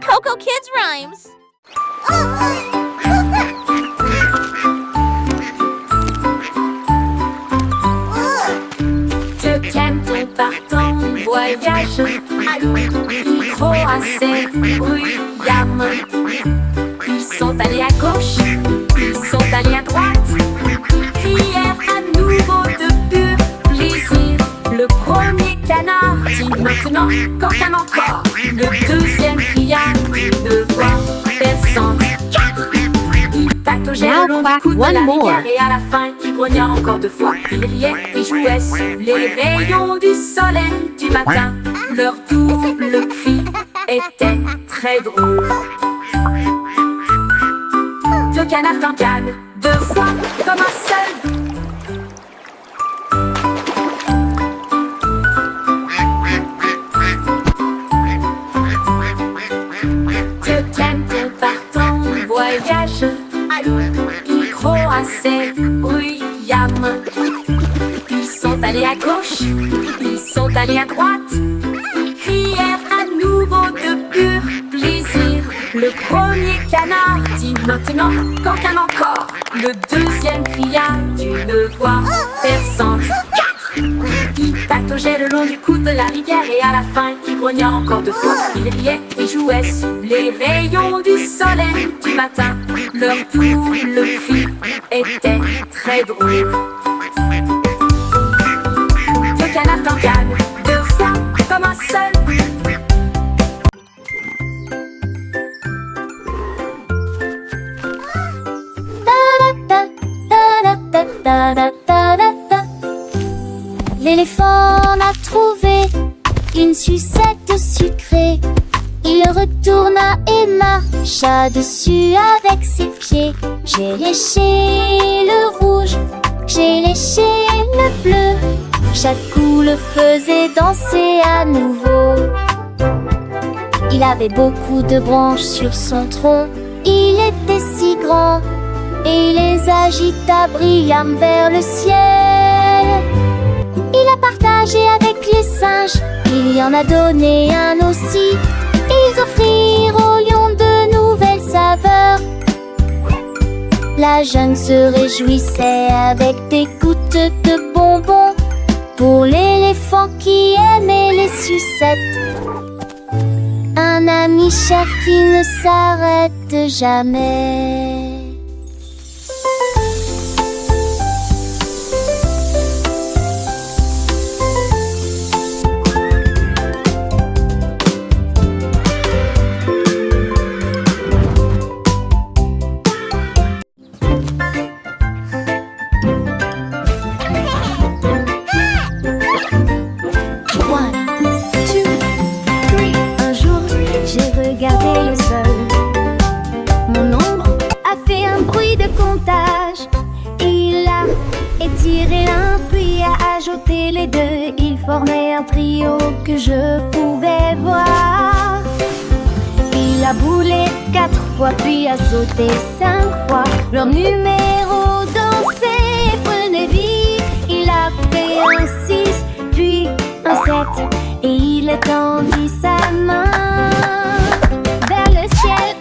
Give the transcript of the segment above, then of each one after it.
Coco Kids Rhymes. De Canton partant voyage, ils croissaient bruyamment. Ils sont allés à gauche, ils sont allés à droite, crièrent à nouveau de pur plaisir. Le premier canard dit maintenant qu'aucun encore. Le deuxième cria d'une voix perçante. Il pataugeait le long du cou de la rivière et à la fin il grogna encore 2 fois. Il riait et jouait sous les rayons du soleil du matin. Leur double cri était très drôle. 2 canards en canne, 2 fois comme un seul. De Canton partant voyage, ils croissaient bruyamment. Ils sont allés à gauche, ils sont allés à droite, crièrent à nouveau de pur plaisir. Le premier canard dit maintenant qu'aucun encore. Le deuxième cria d'une voix perçante. Il pataugeait le long du cou de la rivière et à la fin il grogna encore 2 fois. Il riait et jouait sous les rayons du soleil du matin. Leur double cri était très drôle. 2 canards en canne, 2 fois comme un seul. L'éléphant a trouvé une sucette sucrée. Il retourna et marcha dessus avec ses pieds. J'ai léché le rouge, j'ai léché le bleu. Chaque coup le faisait danser à nouveau. Il avait beaucoup de branches sur son tronc. Il était si grand et il les agita brillamment vers le ciel. Il a partagé avec les singes, il y en a donné un aussi. Ils offrirent au lion de nouvelles saveurs. La jungle se réjouissait avec des gouttes de bonbons pour l'éléphant qui aimait les sucettes. Un ami cher qui ne s'arrête jamais. Regardez le sol. Mon ombre a fait un bruit de comptage. Il a étiré l'un puis a ajouté les 2. Ils formaient un trio que je pouvais voir. Il a boulé 4 fois puis a sauté 5 fois. Leur numéro dansait et prenait vie. Il a fait un 6 puis un 7 et il étendit sa main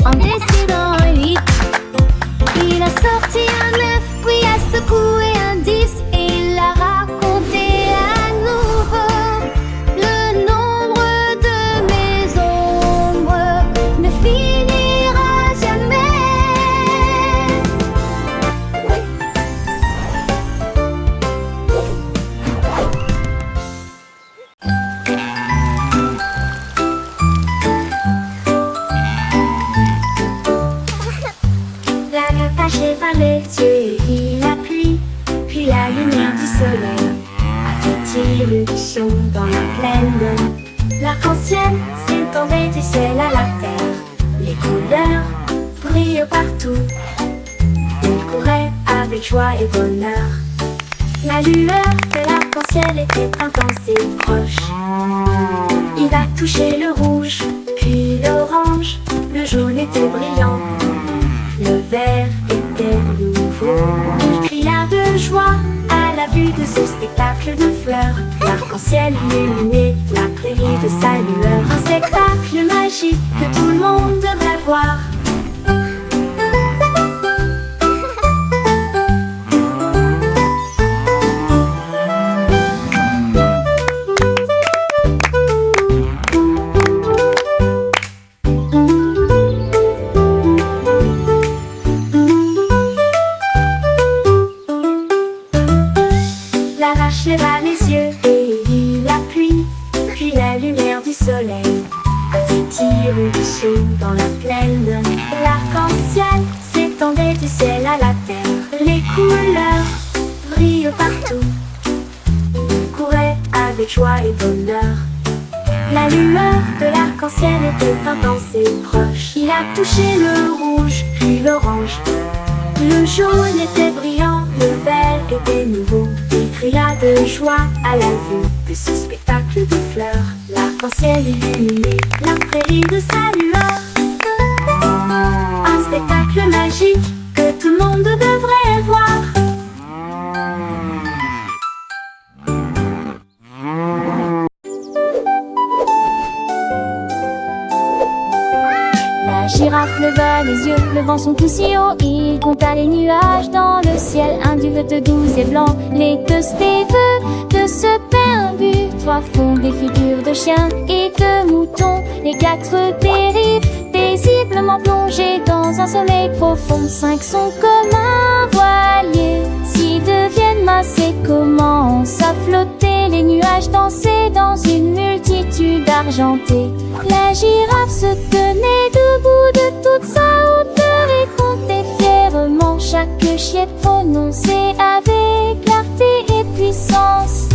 en décidant un 8. Il a sorti un 9 puis a secoué un 10 et il a raconté à nouveau. Le nombre de mes ombres ne finira jamais. Les yeux et la pluie, puis la lumière du soleil a fait tirer le chaud dans la plaine. L'arc-en-ciel s'étendait du ciel à la terre. Les couleurs brillaient partout. Il courait avec joie et bonheur. La lueur de l'arc-en-ciel était intense et proche. Il a touché le rouge, puis l'orange. Le jaune était brillant, le vert était nouveau. Il cria de joie à la vue de ce spectacle de fleurs. L'arc-en-ciel illuminait la prairie de sa lueur. Un spectacle magique que tout le monde l'arc-en-ciel était peint dans ses proches. Il a touché le rouge, puis l'orange. Le jaune était brillant, le vert était nouveau. Il cria de joie à la vue de ce spectacle de fleurs. L'arc-en-ciel illuminait la prairie de sa lueur. Un spectacle magique que tout le monde devrait voir. La girafe leva les yeux, levant son cou si haut. Il compta les nuages dans le ciel. Un du de 12 et blanc, les 2 steveux de ce père but. 3 font des figures de chiens et de moutons. Les 4 dérivent, paisiblement plongés dans un sommeil profond. 5 sont comme un voilier, 6 deviennent massés, commencent à flotter. Les nuages dansaient dans une multitude argentée. La girafe se tenait debout de toute sa hauteur et comptait fièrement chaque chiette prononcée avec clarté et puissance.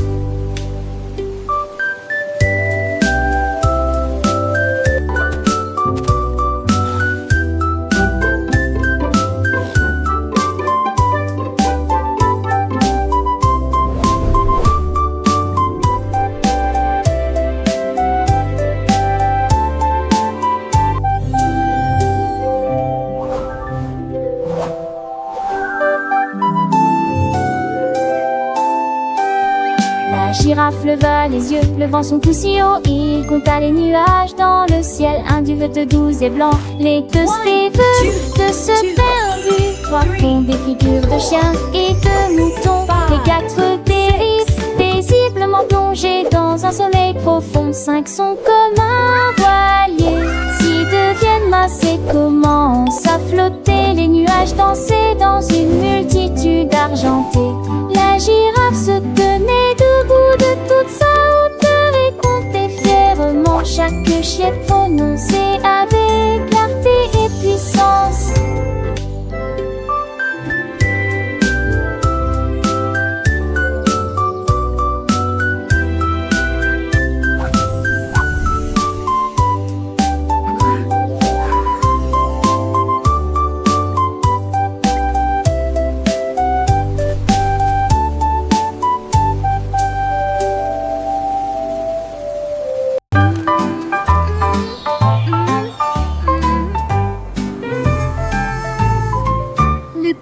La girafe leva les yeux, levant son cou si haut. Il compta les nuages dans le ciel. Un du de 12 et blanc, les 2 steveux de ce père but. 3 font des figures de chiens et de moutons. Les 4 dérivent, paisiblement plongés dans un sommeil profond. 5 sont comme un voilier, 6 deviennent massés, commencent à flotter. Les nuages dansaient dans une multitude argentée. La girafe se tenait debout de toute sa hauteur et comptait fièrement chaque chiette prononcée avec clarté et puissance.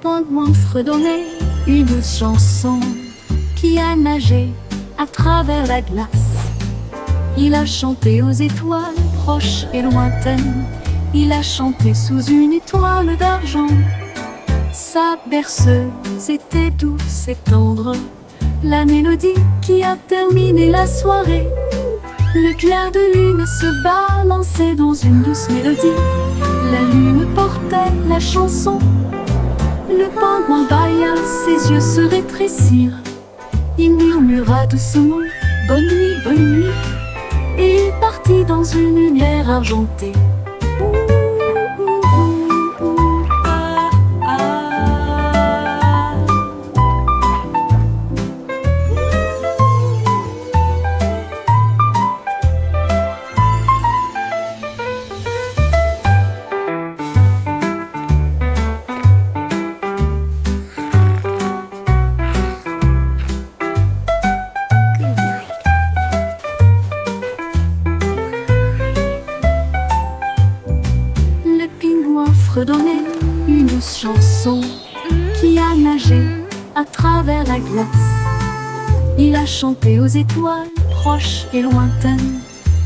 Pingouin fredonnait une douce chanson qui a nagé à travers la glace. Il a chanté aux étoiles proches et lointaines. Il a chanté sous une étoile d'argent. Sa berceuse était douce et tendre, la mélodie qui a terminé la soirée. Le clair de lune se balançait dans une douce mélodie. La lune portait la chanson. Le pingouin bâilla, ses yeux se rétrécirent. Il murmura doucement « Bonne nuit » et il partit dans une lumière argentée. Fredonnait une douce chanson qui a nagé à travers la glace. Il a chanté aux étoiles proches et lointaines.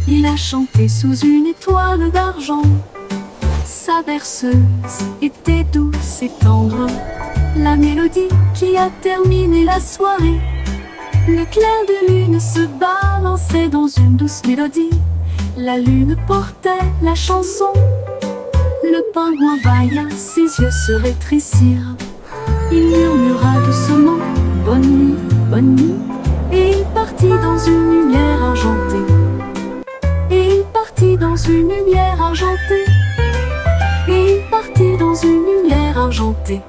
Il a chanté sous une étoile d'argent. Sa berceuse était douce et tendre, la mélodie qui a terminé la soirée. Le clair de lune se balançait dans une douce mélodie. La lune portait la chanson. Le pingouin bâilla, ses yeux se rétrécirent. Il murmura doucement « Bonne nuit » et il partit dans une lumière argentée. Et il partit dans une lumière argentée. Et il partit dans une lumière argentée.